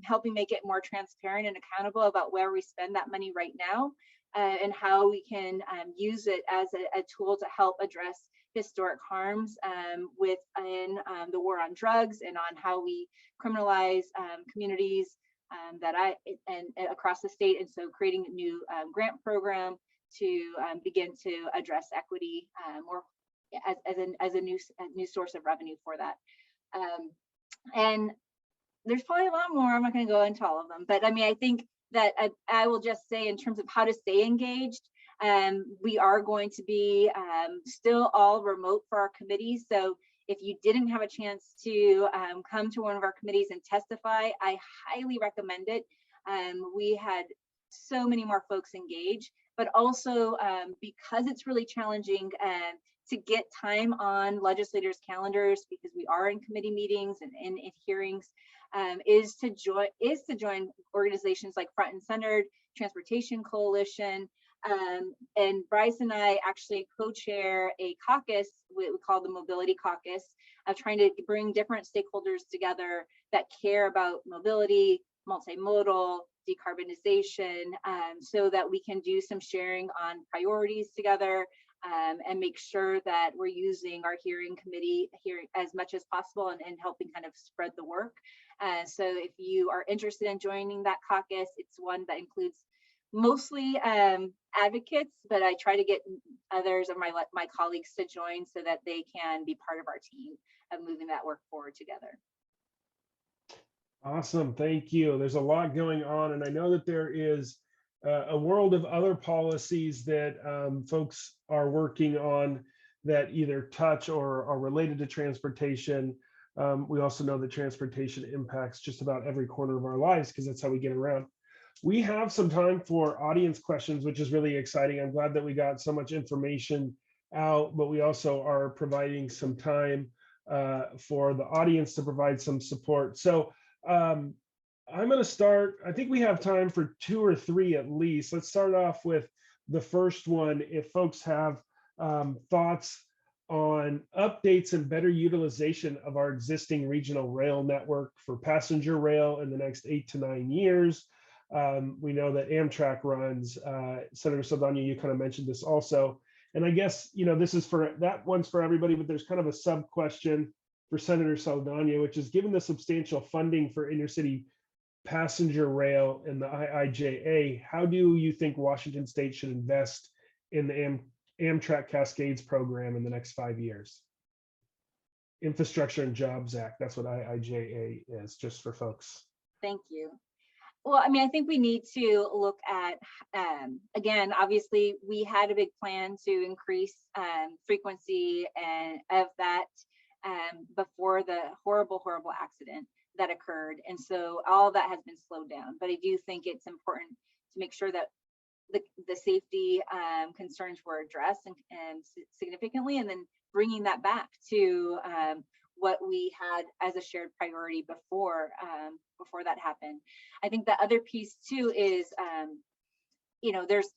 helping make it more transparent and accountable about where we spend that money right now, and how we can use it as a tool to help address historic harms within the war on drugs and on how we criminalize communities and across the state. And so creating a new grant program to begin to address equity more as a new source of revenue for that. And there's probably a lot more. I'm not going to go into all of them, but I mean, I think that I will just say, in terms of how to stay engaged, we are going to be still all remote for our committees. So if you didn't have a chance to come to one of our committees and testify, I highly recommend it. We had so many more folks engage, but also because it's really challenging to get time on legislators' calendars, because we are in committee meetings and in hearings, is to join organizations like Front and Centered, Transportation Coalition, and Bryce and I actually co-chair a caucus we call the Mobility Caucus, of trying to bring different stakeholders together that care about mobility, multimodal, decarbonization, so that we can do some sharing on priorities together, and make sure that we're using our hearing committee here as much as possible and helping kind of spread the work. So if you are interested in joining that caucus, it's one that includes mostly advocates, but I try to get others of my colleagues to join so that they can be part of our team of moving that work forward together. Awesome, thank you. There's a lot going on, and I know that there is a world of other policies that folks are working on that either touch or are related to transportation. We also know that transportation impacts just about every corner of our lives because that's how we get around. We have some time for audience questions, which is really exciting. I'm glad that we got so much information out, but we also are providing some time for the audience to provide some support. So I'm going to start. I think we have time for 2 or 3 at least. Let's start off with the first one. If folks have thoughts on updates and better utilization of our existing regional rail network for passenger rail in the next 8 to 9 years. We know that Amtrak runs. Senator Saldana, you kind of mentioned this also. And I guess, you know, this is for, that one's for everybody, but there's kind of a sub question for Senator Saldana, which is, given the substantial funding for intercity passenger rail in the IIJA, how do you think Washington State should invest in the Amtrak Cascades program in the next 5 years? Infrastructure and Jobs Act, that's what IIJA is, just for folks Thank you. Well, I mean, I think we need to look at, again, obviously, we had a big plan to increase frequency and of that before the horrible, horrible accident that occurred. And so all of that has been slowed down. But I do think it's important to make sure that the safety concerns were addressed and significantly, and then bringing that back to what we had as a shared priority before that happened. I think the other piece too is, there's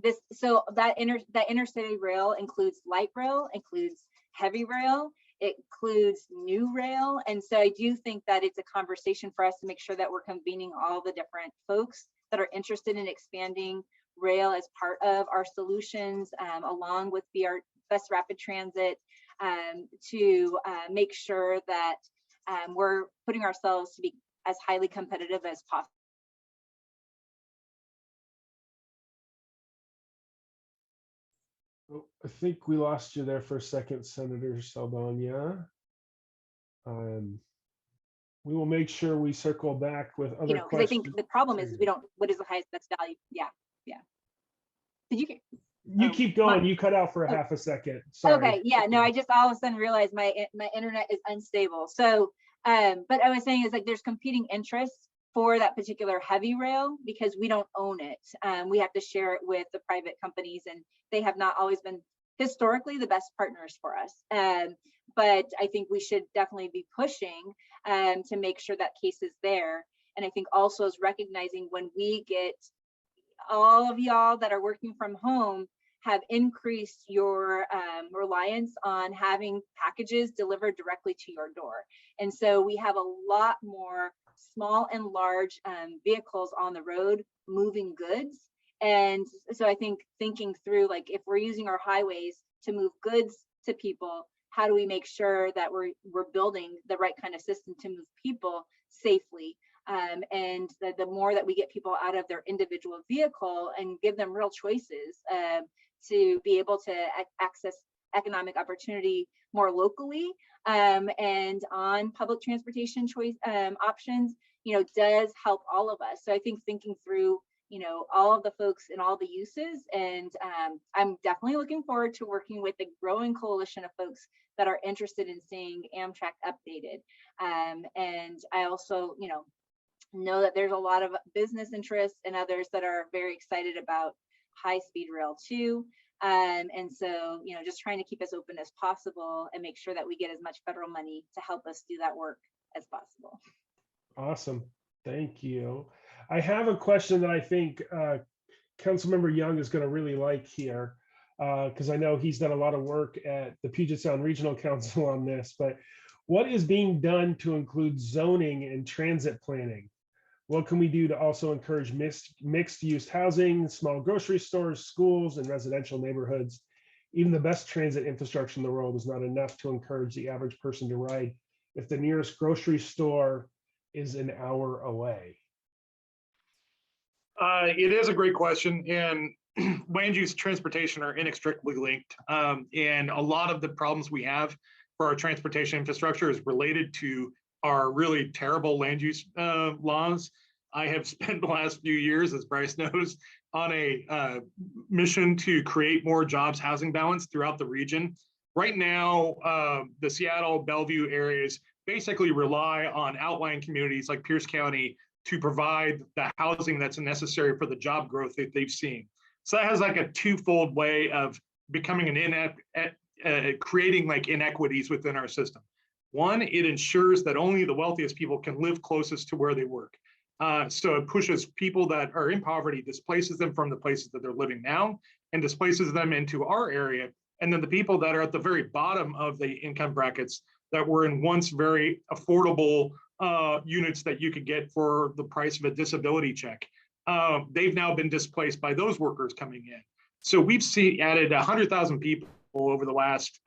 this, so that intercity rail includes light rail, includes heavy rail, it includes new rail. And so I do think that it's a conversation for us to make sure that we're convening all the different folks that are interested in expanding rail as part of our solutions, along with bus rapid transit, to make sure that we're putting ourselves to be as highly competitive as possible. Oh, I think we lost you there for a second, Senator Saldana. We will make sure we circle back with other Because questions. I think the problem is what is the highest best value? Yeah. Did you keep going. You cut out for a half a second. Sorry. Okay, yeah, no, I just all of a sudden realized my internet is unstable. So, but I was saying is like there's competing interests for that particular heavy rail because we don't own it. We have to share it with the private companies, and they have not always been historically the best partners for us. But I think we should definitely be pushing to make sure that case is there. And I think also is recognizing when we get all of y'all that are working from home have increased your reliance on having packages delivered directly to your door. And so we have a lot more small and large vehicles on the road moving goods. And so I think thinking through, like, if we're using our highways to move goods to people, how do we make sure that we're building the right kind of system to move people safely? And the more that we get people out of their individual vehicle and give them real choices to be able to access economic opportunity more locally and on public transportation choice options, does help all of us. So I think thinking through, all of the folks and all the uses, and I'm definitely looking forward to working with a growing coalition of folks that are interested in seeing Amtrak updated. And I also, know that there's a lot of business interests and others that are very excited about high-speed rail too. And so, just trying to keep as open as possible and make sure that we get as much federal money to help us do that work as possible. Awesome. Thank you. I have a question that I think Councilmember Young is going to really like here, because I know he's done a lot of work at the Puget Sound Regional Council on this, but what is being done to include zoning and transit planning? What can we do to also encourage mixed use housing, small grocery stores, schools, and residential neighborhoods? Even the best transit infrastructure in the world is not enough to encourage the average person to ride if the nearest grocery store is an hour away. It is a great question, and land use and transportation are inextricably linked. And a lot of the problems we have for our transportation infrastructure is related to our really terrible land use laws. I have spent the last few years, as Bryce knows, on a mission to create more jobs housing balance throughout the region. Right now, the Seattle, Bellevue areas basically rely on outlying communities like Pierce County to provide the housing that's necessary for the job growth that they've seen. So that has like a twofold way of becoming creating like inequities within our system. One, it ensures that only the wealthiest people can live closest to where they work. So it pushes people that are in poverty, displaces them from the places that they're living now, and displaces them into our area. And then the people that are at the very bottom of the income brackets that were in once very affordable units that you could get for the price of a disability check, they've now been displaced by those workers coming in. So we've added 100,000 people over the last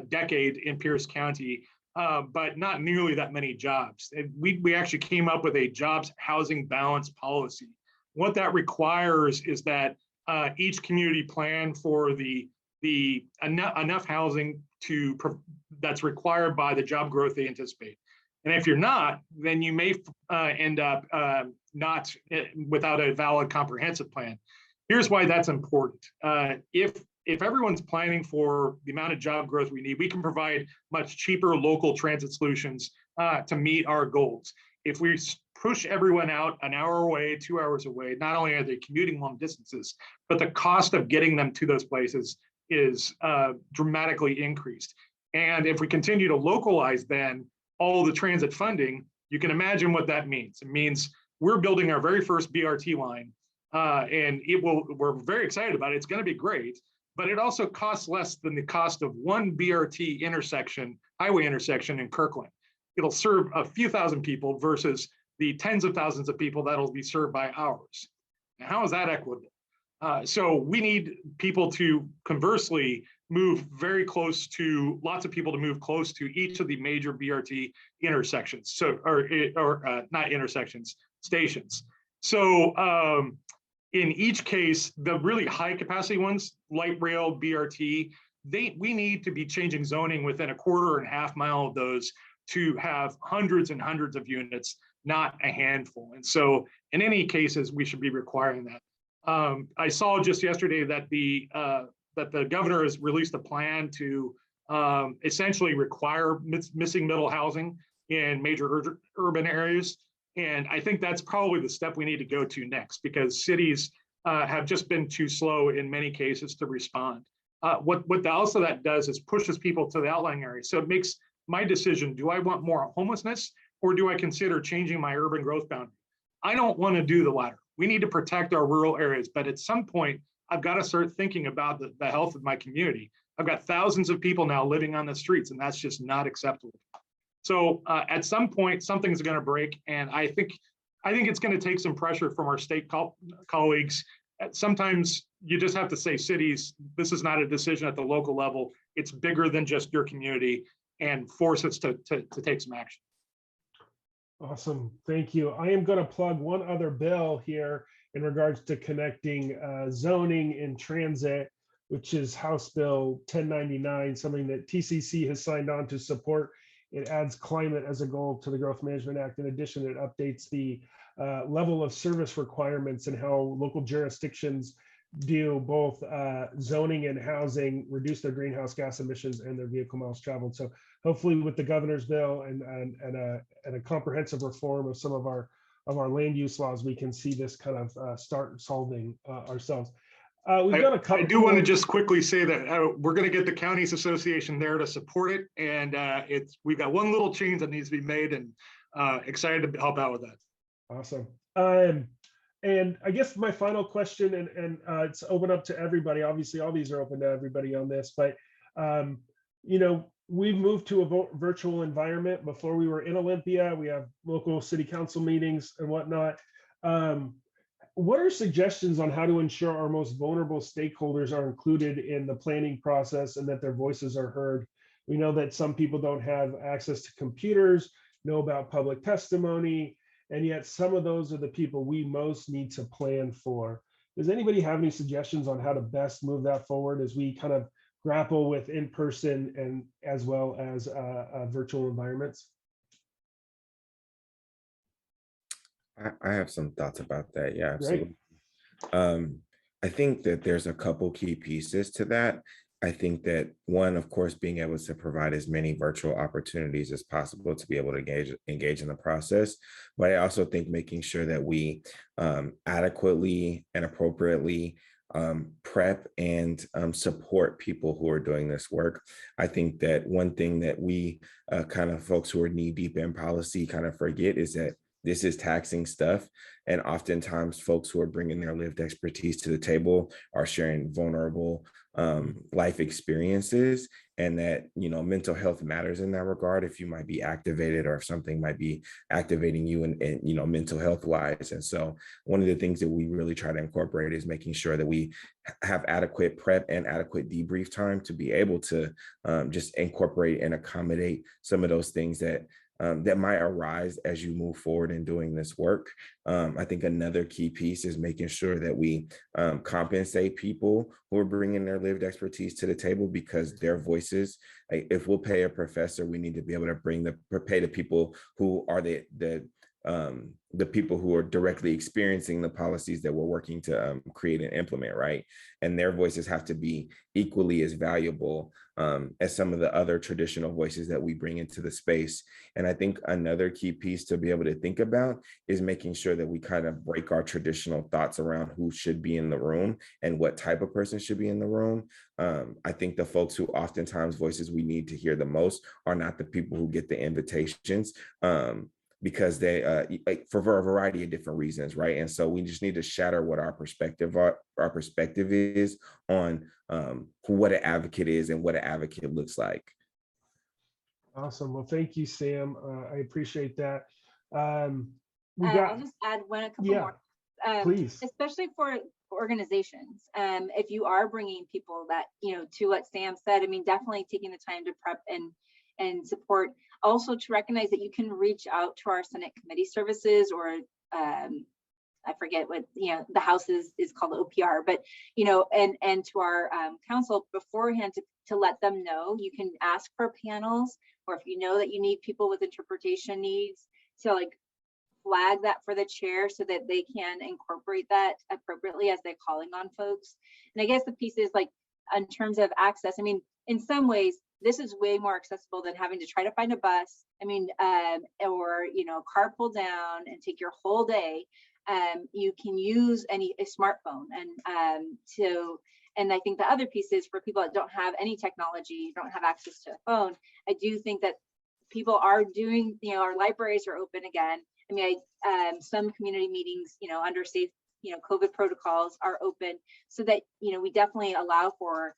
decade in Pierce County, but not nearly that many jobs. And we actually came up with a jobs housing balance policy. What that requires is that each community plan for the enough housing that's required by the job growth they anticipate. And if you're not, then you may end up not without a valid comprehensive plan. Here's why that's important. If everyone's planning for the amount of job growth we need, we can provide much cheaper local transit solutions to meet our goals. If we push everyone out an hour away, 2 hours away, not only are they commuting long distances, but the cost of getting them to those places is dramatically increased. And if we continue to localize then all the transit funding, you can imagine what that means. It means we're building our very first BRT line, and we're very excited about it. It's going to be great, but it also costs less than the cost of one BRT intersection, highway intersection in Kirkland. It'll serve a few thousand people versus the tens of thousands of people that'll be served by ours. Now, how is that equitable? So we need people to conversely move very close to, lots of people to move close to each of the major BRT intersections, not intersections, stations. So in each case, the really high capacity ones, light rail, BRT, we need to be changing zoning within a 1.5 mile of those to have hundreds and hundreds of units, not a handful. And so in any cases, we should be requiring that. I saw just yesterday that the governor has released a plan to essentially require missing middle housing in major urban areas. And I think that's probably the step we need to go to next, because cities have just been too slow in many cases to respond. What also that does is pushes people to the outlying areas. So it makes my decision, do I want more homelessness or do I consider changing my urban growth boundary? I don't want to do the latter. We need to protect our rural areas, but at some point, I've got to start thinking about the health of my community. I've got thousands of people now living on the streets, and that's just not acceptable. So at some point, something's going to break, and I think it's going to take some pressure from our state colleagues. Sometimes you just have to say, cities, this is not a decision at the local level. It's bigger than just your community, and force us to take some action. Awesome, thank you. I am going to plug one other bill here in regards to connecting zoning in transit, which is House Bill 1099, something that TCC has signed on to support. It adds climate as a goal to the Growth Management Act. In addition, it updates the level of service requirements and how local jurisdictions do both zoning and housing, reduce their greenhouse gas emissions and their vehicle miles traveled. So hopefully with the governor's bill and a comprehensive reform of some of our land use laws, we can see this kind of start solving ourselves. We've got a couple. I do want to just quickly say that we're going to get the counties association there to support it, and we've got one little change that needs to be made, and excited to help out with that. Awesome. And I guess my final question, and it's open up to everybody. Obviously, all these are open to everybody on this, but we've moved to a virtual environment. Before we were in Olympia, we have local city council meetings and whatnot. What are suggestions on how to ensure our most vulnerable stakeholders are included in the planning process and that their voices are heard? We know that some people don't have access to computers, know about public testimony, and yet some of those are the people we most need to plan for. Does anybody have any suggestions on how to best move that forward as we kind of grapple with in-person and as well as virtual environments? I have some thoughts about that. Yeah, absolutely. I think that there's a couple key pieces to that. I think that one, of course, being able to provide as many virtual opportunities as possible to be able to engage in the process. But I also think making sure that we adequately and appropriately prep and support people who are doing this work. I think that one thing that we kind of folks who are knee deep in policy kind of forget is that this is taxing stuff. And oftentimes folks who are bringing their lived expertise to the table are sharing vulnerable life experiences, and that, mental health matters in that regard. If you might be activated or if something might be activating you and mental health wise. And so one of the things that we really try to incorporate is making sure that we have adequate prep and adequate debrief time to be able to just incorporate and accommodate some of those things that that might arise as you move forward in doing this work. I think another key piece is making sure that we compensate people who are bringing their lived expertise to the table, because their voices, if we'll pay a professor, we need to be able to pay the people who are the people who are directly experiencing the policies that we're working to create and implement, right? And their voices have to be equally as valuable as some of the other traditional voices that we bring into the space. And I think another key piece to be able to think about is making sure that we kind of break our traditional thoughts around who should be in the room and what type of person should be in the room. I think the folks who oftentimes voices we need to hear the most are not the people who get the invitations, because they for a variety of different reasons, right? And so we just need to shatter what our perspective is on what an advocate is and what an advocate looks like. Awesome. Well, thank you, Sam. I appreciate that. I'll just add a couple more. Please. Especially for organizations. If you are bringing people that, to what Sam said, I mean, definitely taking the time to prep and support. Also to recognize that you can reach out to our Senate committee services, or I forget what the House is called OPR, but and to our council beforehand to let them know. You can ask for panels, or if you know that you need people with interpretation needs, to flag that for the chair so that they can incorporate that appropriately as they're calling on folks. And I guess the piece is in terms of access, I mean, in some ways, this is way more accessible than having to try to find a bus. I mean, or carpool down and take your whole day. You can use a smartphone, and I think the other piece is for people that don't have any technology, don't have access to a phone. I do think that people are doing, our libraries are open again. I mean, some community meetings, under safe, COVID protocols are open, so that we definitely allow for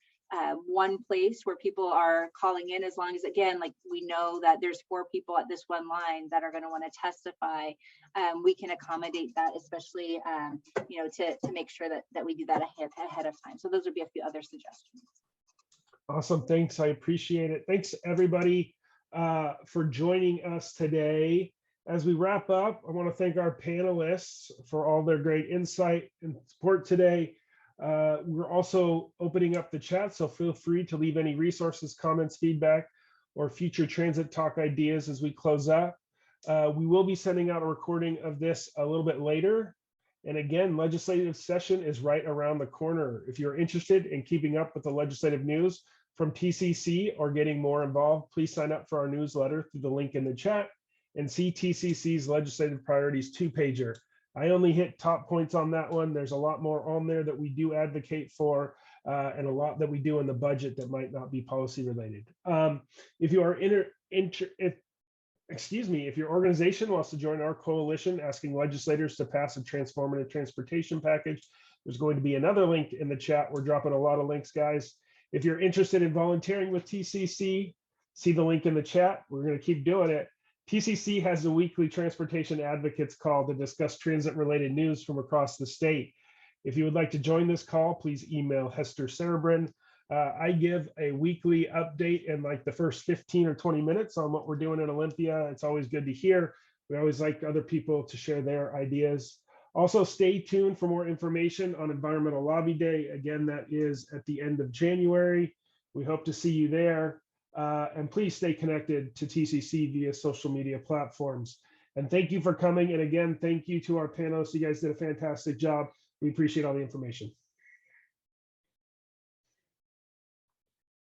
one place where people are calling in, as long as, again, we know that there's 4 people at this one line that are going to want to testify. We can accommodate that, especially to make sure that we do that ahead of time. So those would be a few other suggestions. Awesome. Thanks. I appreciate it. Thanks, everybody, for joining us today. As we wrap up, I want to thank our panelists for all their great insight and support today. We're also opening up the chat, so feel free to leave any resources, comments, feedback, or future Transit Talk ideas as we close up. We will be sending out a recording of this a little bit later. And again, legislative session is right around the corner. If you're interested in keeping up with the legislative news from TCC or getting more involved, please sign up for our newsletter through the link in the chat and see TCC's Legislative Priorities 2-pager. I only hit top points on that one. There's a lot more on there that we do advocate for, and a lot that we do in the budget that might not be policy related. If you are if your organization wants to join our coalition asking legislators to pass a transformative transportation package, there's going to be another link in the chat. We're dropping a lot of links, guys. If you're interested in volunteering with TCC, see the link in the chat. We're going to keep doing it. TCC has a weekly transportation advocates call to discuss transit related news from across the state. If you would like to join this call, please email Hester Cerebrin. I give a weekly update in the first 15 or 20 minutes on what we're doing in Olympia. It's always good to hear. We always like other people to share their ideas. Also, stay tuned for more information on Environmental Lobby Day. Again, that is at the end of January. We hope to see you there. And please stay connected to TCC via social media platforms. And thank you for coming. And again, thank you to our panelists. You guys did a fantastic job. We appreciate all the information.